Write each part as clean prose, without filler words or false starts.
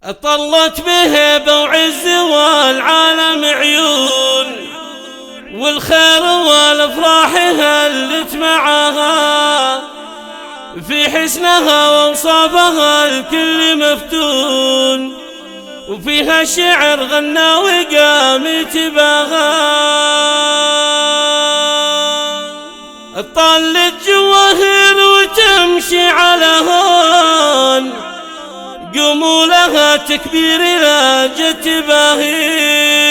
طلت بهيبة وعز والعالم عيون، والخير والافراح هلت معها، في حسنها واوصافها الكل مفتون، وفيها الشعر غنى وقام يتباهى. طلت جواهر وتمشي على هون، قوموا لها تكبير لا جت باهي،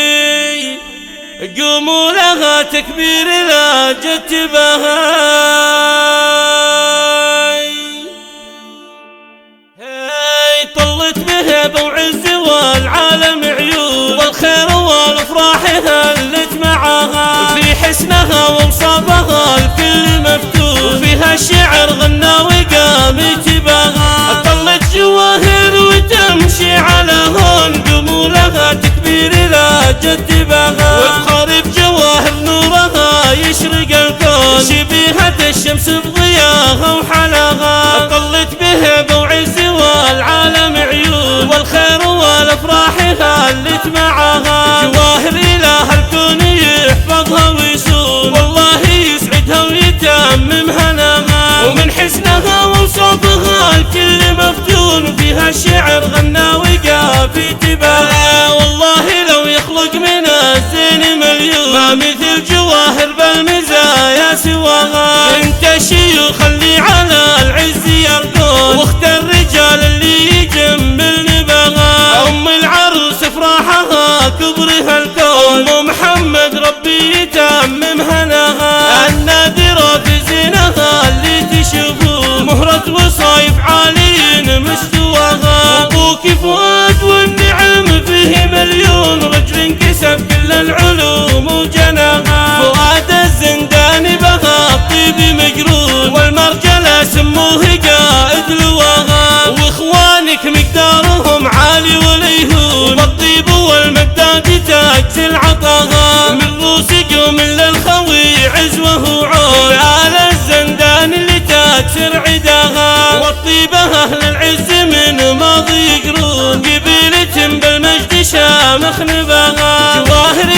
قوموا لها تكبير لا جت باهي. هي طلت بهيبة وعز والعالم عيون، والخير والافراح هلت معها، في حسنها واوصافها الكل مفتون، وفيها الشعر غنى وقام يتباهى. طلت جواهر وتمشي على هون، قوموا لها تكبير لا جت باهى، وافخر بجواهر نورها يشرق الكون، شبيهة الشمس بضياها وحلاها. طلت بهيبة وعز والعالم عيون، والخير والافراح هلت معها، جواهر اله الكون يحفظها ويصون، والله يسعدها ويتمم هناها، ومن حسنها وصوفها الكل مفتون، وفيها الشعر غنى وقاف يتباهى. والله لو يخلق من الزين مليون، ما مثل جواهر بالمزايا سواها. انت الشيوخ اللي على العز يرقون، واختار الرجال اللي يجمل نباها، ام العروس افراحها كبرها الكون، ام محمد ربي يتمم هناها، النادرة في زينها اللي تشوفوه، مهرة وصايف عالين مستواها. ابوك فؤاد والنعم فيه مليون، رجل كسب كل العلوم وجناها، فؤاد الزنداني بها الطيب مقرون، والمرجلة سموه قائد لواها، واخوانك مقدارهم عالي وليهون، والطيب والمداد تاج العطاها، من روسك ومن للخوي عزوه وعون، على الزندان اللي تكسر عداها، والطيبة اهل العز من ماضي يقرون، قبيلة بالمجد شامخ نباها. جواهر